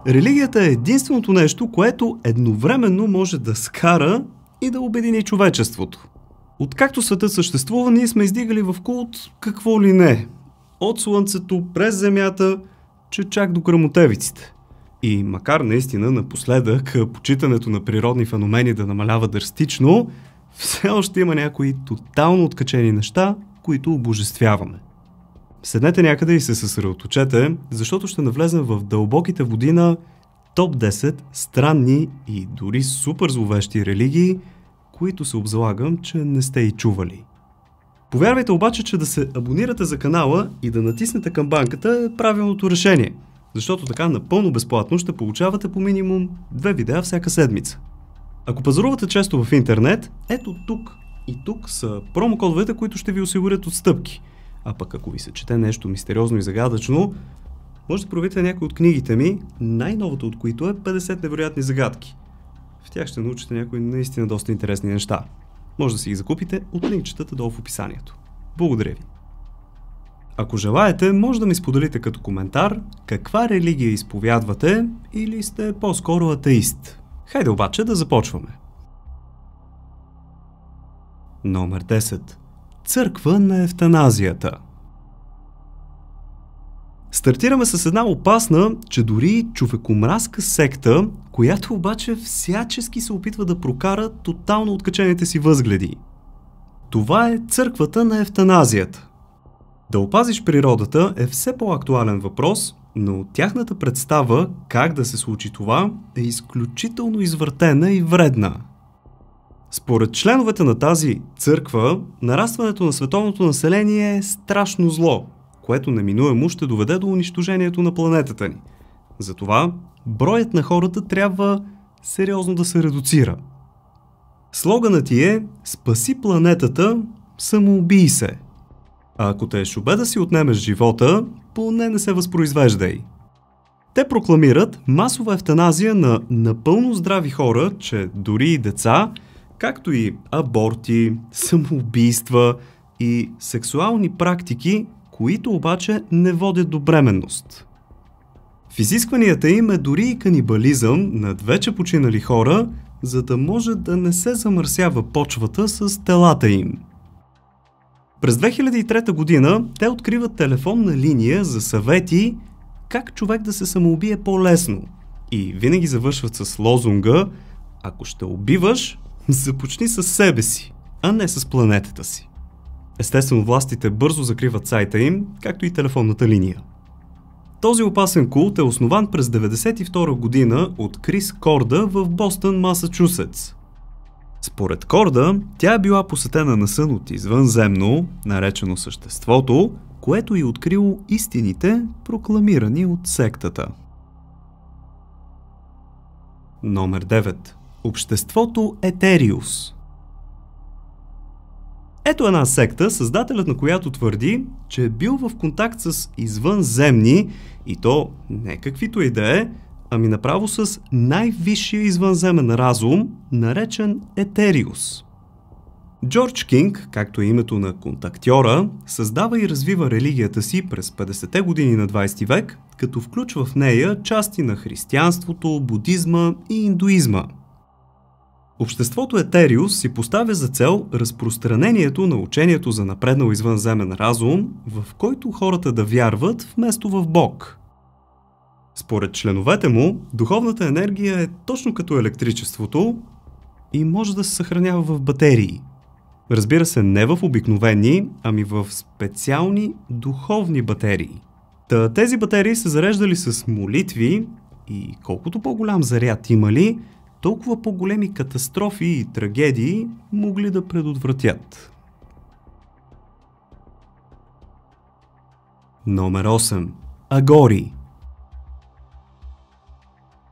Религията е единственото нещо, което едновременно може да скара и да обедини човечеството. Откакто светът съществува, ние сме издигали в култ какво ли не. От слънцето, през земята, че чак до гръмотевиците. И макар наистина напоследък почитането на природни феномени да намалява драстично, все още има някои тотално откачени неща, които обожествяваме. Седнете някъде и се съсредоточете, защото ще навлезем в дълбоките води на топ 10 странни и дори супер зловещи религии, които се обзалагам, че не сте и чували. Повярвайте обаче, че да се абонирате за канала и да натиснете камбанката е правилното решение, защото така напълно безплатно ще получавате по минимум 2 видеа всяка седмица. Ако пазарувате често в интернет, ето тук и тук са промокодовете, които ще ви осигурят отстъпки. А пък ако ви се чете нещо мистериозно и загадъчно, може да проверите някои от книгите ми, най-новата от които е 50 невероятни загадки. В тях ще научите някои наистина доста интересни неща. Може да си ги закупите от линкчетата долу в описанието. Благодаря ви! Ако желаете, може да ми споделите като коментар каква религия изповядвате или сте по-скоро атеист. Хайде обаче да започваме. Номер 10. Църква на евтаназията. Стартираме с една опасна, че дори човекомразка секта, която обаче всячески се опитва да прокара тотално откачените си възгледи. Това е църквата на евтаназията. Да опазиш природата е все по-актуален въпрос, но тяхната представа как да се случи това е изключително извъртена и вредна. Според членовете на тази църква, нарастването на световното население е страшно зло, което неминуемо ще доведе до унищожението на планетата ни. Затова броят на хората трябва сериозно да се редуцира. Слоганът ти е "Спаси планетата, самоубий се". А ако те е шубе да си отнемеш живота, поне не се възпроизвеждай. Те прокламират масова евтаназия на напълно здрави хора, че дори и деца, както и аборти, самоубийства и сексуални практики, които обаче не водят до бременност. В изискванията им е дори и канибализъм над вече починали хора, за да може да не се замърсява почвата с телата им. През 2003 година те откриват телефонна линия за съвети как човек да се самоубие по-лесно и винаги завършват с лозунга "Ако ще убиваш, започни с себе си, а не с планетата си". Естествено, властите бързо закриват сайта им, както и телефонната линия. Този опасен култ е основан през 1992 година от Крис Корда в Бостън, Масачусетс. Според Корда, тя е била посетена на сън от извънземно, наречено съществото, което й открило истините, прокламирани от сектата. Номер 9. Обществото Етериус. Ето една секта, създателят на която твърди, че е бил в контакт с извънземни, и то не каквито и да е, ами направо с най-висшия извънземен разум, наречен Етериус. Джордж Кинг, както е името на контактьора, създава и развива религията си през 50-те години на 20 век, като включва в нея части на християнството, будизма и индуизма. Обществото Етериус си поставя за цел разпространението на учението за напреднал извънземен разум, в който хората да вярват вместо в Бог. Според членовете му, духовната енергия е точно като електричеството и може да се съхранява в батерии. Разбира се, не в обикновени, ами в специални духовни батерии. Тези батерии са зареждали с молитви и колкото по-голям заряд имали, толкова по-големи катастрофи и трагедии могли да предотвратят. Номер 8. Агори.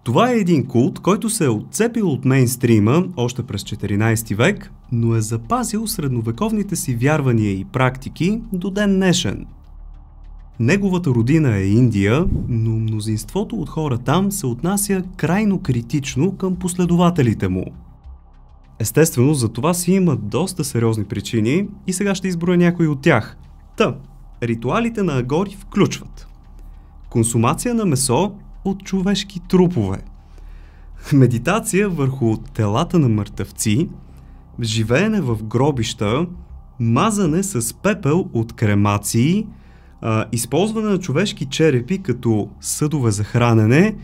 Това е един култ, който се е отцепил от мейнстрима още през 14 век, но е запазил средновековните си вярвания и практики до ден днешен. Неговата родина е Индия, но мнозинството от хора там се отнася крайно критично към последователите му. Естествено, за това си има доста сериозни причини и сега ще изброя някои от тях. Ритуалите на агори включват консумация на месо, от човешки трупове. Медитация върху телата на мъртъвци, живеене в гробища, мазане с пепел от кремации, използване на човешки черепи като съдове за хранене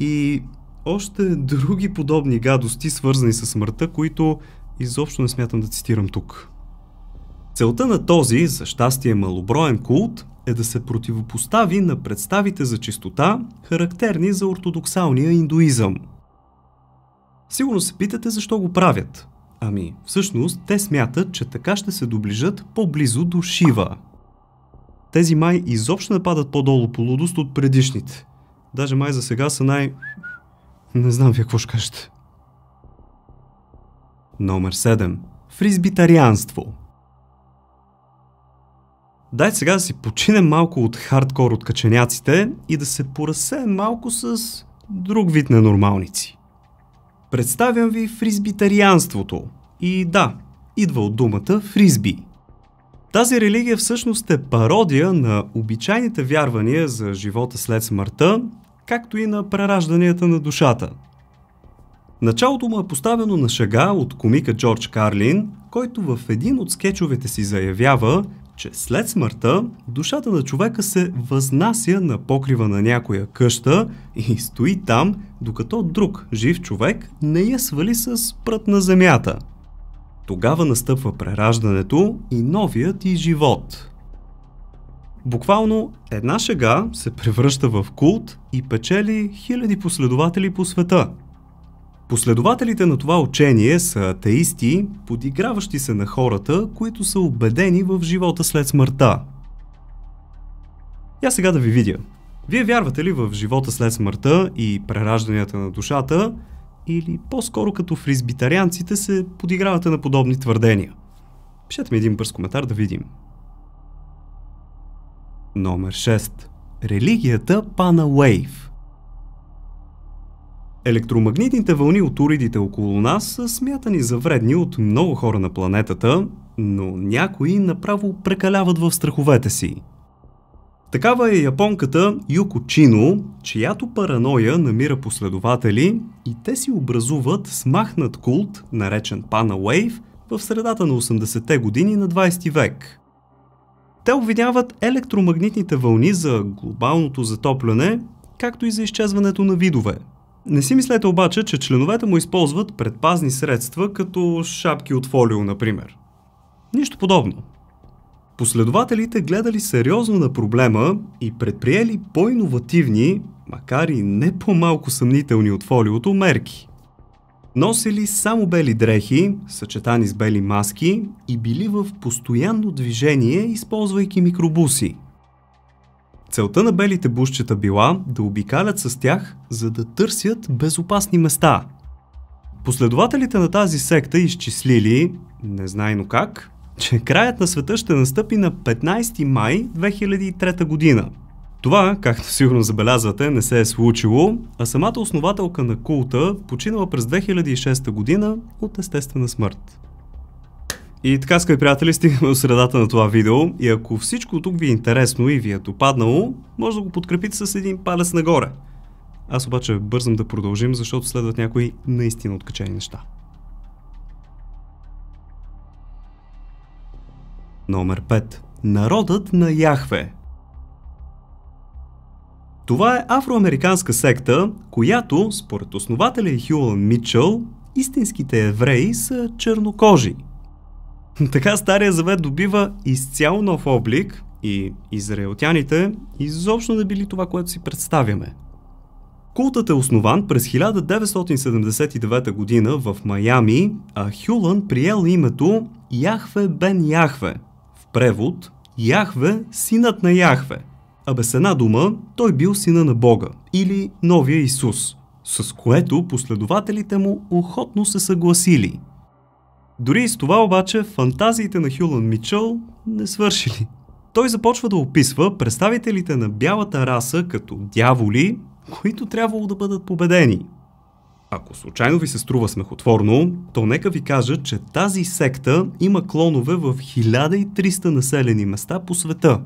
и още други подобни гадости, свързани с смъртта, които изобщо не смятам да цитирам тук. Целта на този, за щастие малоброен култ, е да се противопостави на представите за чистота, характерни за ортодоксалния индуизъм. Сигурно се питате защо го правят. Ами, всъщност, те смятат, че така ще се доближат по-близо до Шива. Тези май изобщо не падат по-долу по лудост от предишните. Даже май за сега са Не знам вие какво ще кажете. Номер 7. Фризбитарианство. Дайте сега да си починем малко от хардкор от каченяците и да се поразсеем малко с друг вид ненормалници. Представям ви фризбитарианството. И да, идва от думата фризби. Тази религия всъщност е пародия на обичайните вярвания за живота след смъртта, както и на преражданията на душата. Началото му е поставено на шега от комика Джордж Карлин, който в един от скечовете си заявява, че след смъртта душата на човека се възнася на покрива на някоя къща и стои там, докато друг жив човек не я свали с прът на земята. Тогава настъпва прераждането и новият и живот. Буквално една шега се превръща в култ и печели хиляди последователи по света. Последователите на това учение са атеисти, подиграващи се на хората, които са убедени в живота след смъртта. Я сега да ви видя. Вие вярвате ли в живота след смъртта и преражданията на душата, или по-скоро като фризбитарианците се подигравате на подобни твърдения? Пишете ми един бърз коментар да видим. Номер 6. Религията Пана Уейв. Електромагнитните вълни от уридите около нас са смятани за вредни от много хора на планетата, но някои направо прекаляват в страховете си. Такава е японката Юко Чино, чиято параноя намира последователи и те си образуват смахнат култ, наречен Пана Уейв, в средата на 80-те години на 20 век. Те обвиняват електромагнитните вълни за глобалното затопляне, както и за изчезването на видове. Не си мислете обаче, че членовете му използват предпазни средства, като шапки от фолио, например. Нищо подобно. Последователите гледали сериозно на проблема и предприели по-иновативни, макар и не по-малко съмнителни от фолиото, мерки. Носили само бели дрехи, съчетани с бели маски и били в постоянно движение, използвайки микробуси. Целта на белите бушчета била да обикалят с тях, за да търсят безопасни места. Последователите на тази секта изчислили, незнайно как, че краят на света ще настъпи на 15 май 2003 година. Това, както сигурно забелязвате, не се е случило, а самата основателка на култа починала през 2006 година от естествена смърт. И така, скъпи приятели, стигаме до средата на това видео и ако всичко тук ви е интересно и ви е допаднало, може да го подкрепите с един палец нагоре. Аз обаче бързам да продължим, защото следват някои наистина откачени неща. Номер 5. Народът на Яхве. Това е афроамериканска секта, която, според основателя Хюлан Мичъл, истинските евреи са чернокожи. Така Стария завет добива изцяло нов облик и израелтяните изобщо не били това, което си представяме. Култът е основан през 1979 година в Майами, а Хюлан приел името Яхве бен Яхве. В превод Яхве, синът на Яхве. А без една дума, той бил сина на Бога или новия Исус, с което последователите му охотно се съгласили. Дори и с това обаче фантазиите на Хюлан Мичъл не свършили. Той започва да описва представителите на бялата раса като дяволи, които трябвало да бъдат победени. Ако случайно ви се струва смехотворно, то нека ви кажа, че тази секта има клонове в 1300 населени места по света.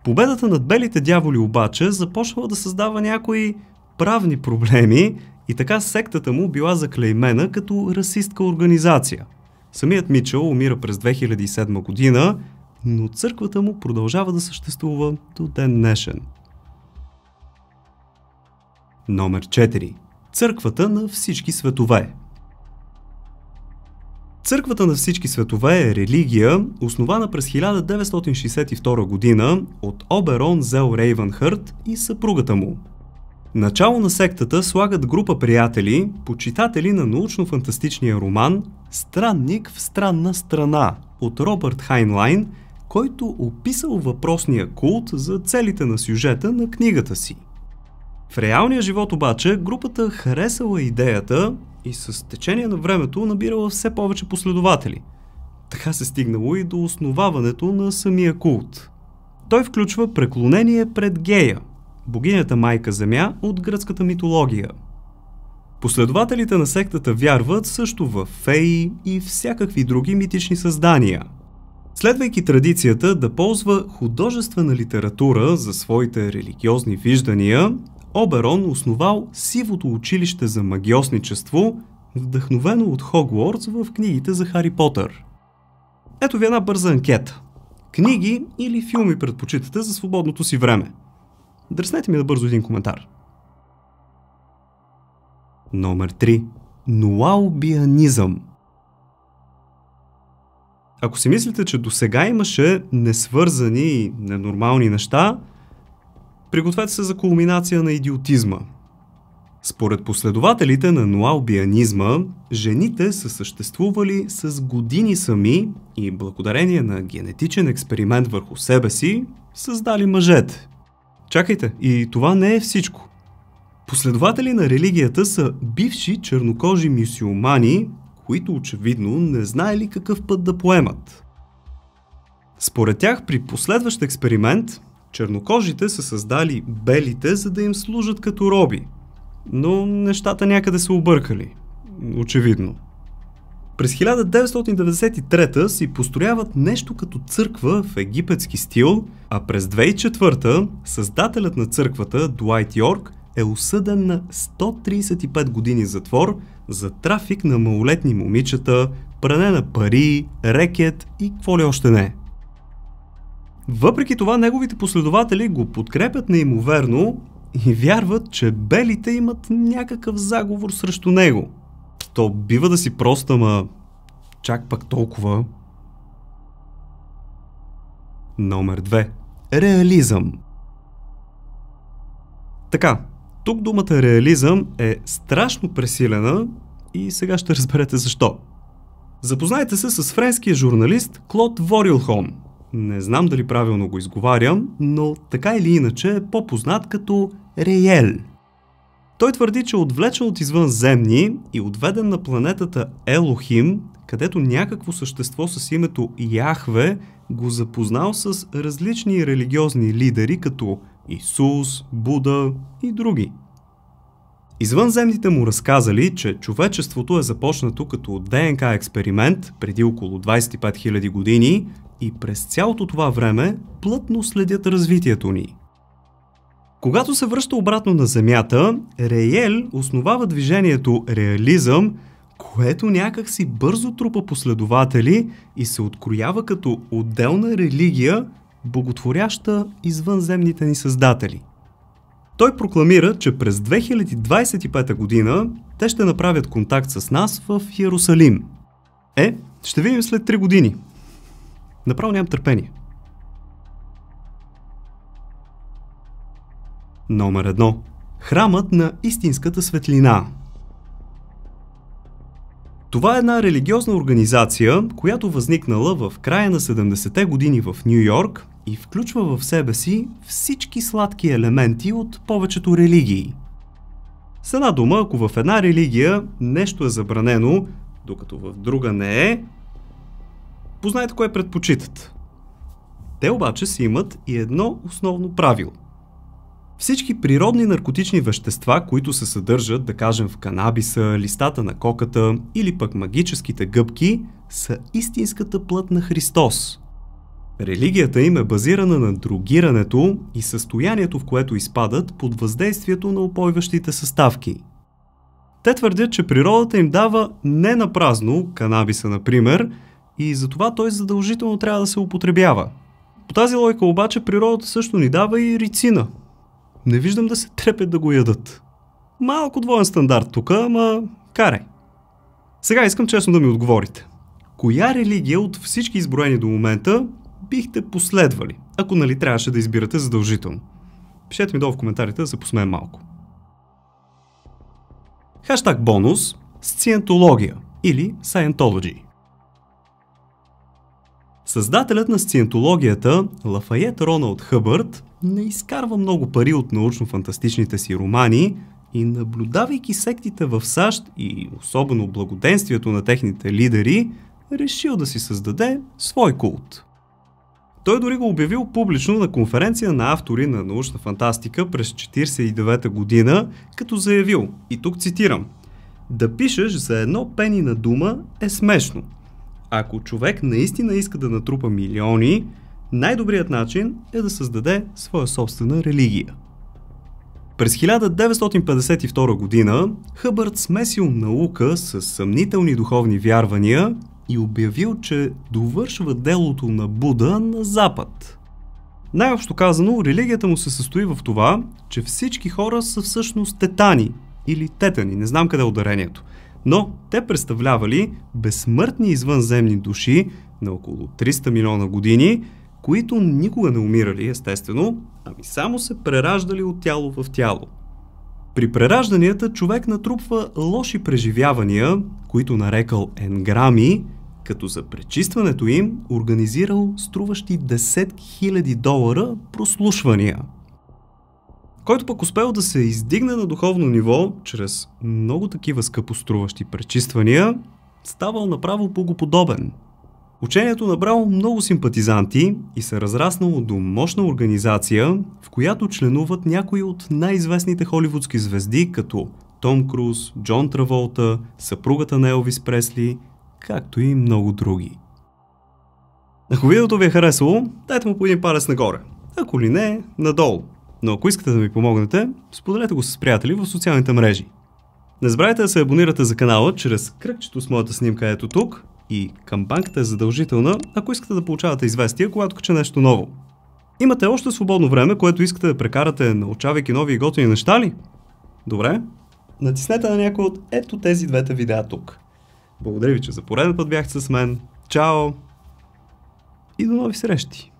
Победата над белите дяволи обаче започнала да създава някои правни проблеми и така сектата му била заклеймена като расистка организация. Самият Мичъл умира през 2007 година, но църквата му продължава да съществува до ден днешен. Номер 4. Църквата на всички светове. Църквата на всички светове е религия, основана през 1962 година от Оберон Зел Рейвенхърт и съпругата му. Начало на сектата слагат група приятели, почитатели на научно-фантастичния роман «Странник в странна страна» от Робърт Хайнлайн, който описал въпросния култ за целите на сюжета на книгата си. В реалния живот обаче групата харесала идеята и с течение на времето набирала все повече последователи. Така се стигнало и до основаването на самия култ. Той включва преклонение пред Гея, богинята майка Земя от гръцката митология. Последователите на сектата вярват също в феи и всякакви други митични създания. Следвайки традицията да ползва художествена литература за своите религиозни виждания, Оберон основал Сивото училище за магиосничество, вдъхновено от Хогвартс в книгите за Хари Потър. Ето ви една бърза анкета. Книги или филми предпочитате за свободното си време? Дръснете ми набързо един коментар. Номер 3. Ноаубианизъм. Ако си мислите, че досега имаше несвързани и ненормални неща, пригответе се за кулминация на идиотизма. Според последователите на ноаубианизма, жените са съществували с години сами и благодарение на генетичен експеримент върху себе си, създали мъжете. Чакайте, и това не е всичко. Последователи на религията са бивши чернокожи мюсюлмани, които очевидно не знаели какъв път да поемат. Според тях при последващ експеримент, чернокожите са създали белите, за да им служат като роби. Но нещата някъде са объркали. Очевидно. През 1993 си построяват нещо като църква в египетски стил, а през 2004 създателят на църквата, Дуайт Йорк, е осъден на 135 години затвор за трафик на малолетни момичета, пране на пари, рекет и какво ли още не. Въпреки това, неговите последователи го подкрепят неимоверно и вярват, че белите имат някакъв заговор срещу него. То бива да си прост, ама чак пак толкова. Номер 2. Реализъм. Така, тук думата реализъм е страшно пресилена и сега ще разберете защо. Запознайте се с френския журналист Клод Ворилхон. Не знам дали правилно го изговарям, но така или иначе е по-познат като Реел. Той твърди, че отвлечен от извънземни и отведен на планетата Елохим, където някакво същество с името Яхве го запознал с различни религиозни лидери, като Исус, Буда и други. Извънземните му разказали, че човечеството е започнато като ДНК експеримент преди около 25 000 години и през цялото това време плътно следят развитието ни. Когато се връща обратно на Земята, Реел основава движението Реализъм, което някак си бързо трупа последователи и се откроява като отделна религия, боготворяща извънземните ни създатели. Той прокламира, че през 2025 година те ще направят контакт с нас в Йерусалим. Ще видим след 3 години. Направо нямам търпение. Номер 1. Храмът на истинската светлина. Това е една религиозна организация, която възникнала в края на 70-те години в Ню Йорк и включва в себе си всички сладки елементи от повечето религии. С една дума, ако в една религия нещо е забранено, докато в друга не е, познайте кое предпочитат. Те обаче си имат и едно основно правило. Всички природни наркотични вещества, които се съдържат, да кажем, в канабиса, листата на коката или пък магическите гъбки, са истинската плът на Христос. Религията им е базирана на дрогирането и състоянието, в което изпадат под въздействието на упойващите съставки. Те твърдят, че природата им дава не на празно, канабиса например, и затова той задължително трябва да се употребява. По тази логика обаче природата също ни дава и рицина. Не виждам да се трепят да го ядат. Малко двоен стандарт тук, ама карай. Сега искам честно да ми отговорите. Коя религия от всички изброени до момента бихте последвали, ако нали трябваше да избирате задължително? Пишете ми долу в коментарите да се посмеем малко. Хаштаг бонус Сциентология или Scientology. Създателят на сциентологията, Лафайет Роналд Хъбърд, не изкарва много пари от научно-фантастичните си романи и наблюдавайки сектите в САЩ и особено благоденствието на техните лидери, решил да си създаде свой култ. Той дори го обявил публично на конференция на автори на научна фантастика през 1949 година, като заявил, и тук цитирам: "Да пишеш за едно пени на дума е смешно. Ако човек наистина иска да натрупа милиони, най-добрият начин е да създаде своя собствена религия." През 1952 година Хъбърд смесил наука с съмнителни духовни вярвания и обявил, че довършва делото на Буда на Запад. Най-общо казано, религията му се състои в това, че всички хора са всъщност тетани или тетани, не знам къде е ударението, но те представлявали безсмъртни извънземни души на около 300 милиона години, които никога не умирали, естествено, ами само се прераждали от тяло в тяло. При преражданията човек натрупва лоши преживявания, които нарекал енграми, като за пречистването им организирал струващи $10,000 прослушвания. Който пък успел да се издигне на духовно ниво, чрез много такива скъпоструващи пречиствания, ставал направо богоподобен. Учението набрало много симпатизанти и се разраснало до мощна организация, в която членуват някои от най-известните холивудски звезди, като Том Круз, Джон Траволта, съпругата на Елвис Пресли, както и много други. Ако видеото ви е харесало, дайте му по един палец нагоре. Ако ли не, надолу. Но ако искате да ми помогнете, споделете го с приятели в социалните мрежи. Не забравяйте да се абонирате за канала чрез кръгчето с моята снимка ето тук и камбанката е задължителна, ако искате да получавате известия, когато кача нещо ново. Имате още свободно време, което искате да прекарате научавайки нови и готини неща ли? Добре, натиснете на някой от ето тези двете видеа тук. Благодаря ви, че за пореден път бяхте с мен. Чао! И до нови срещи!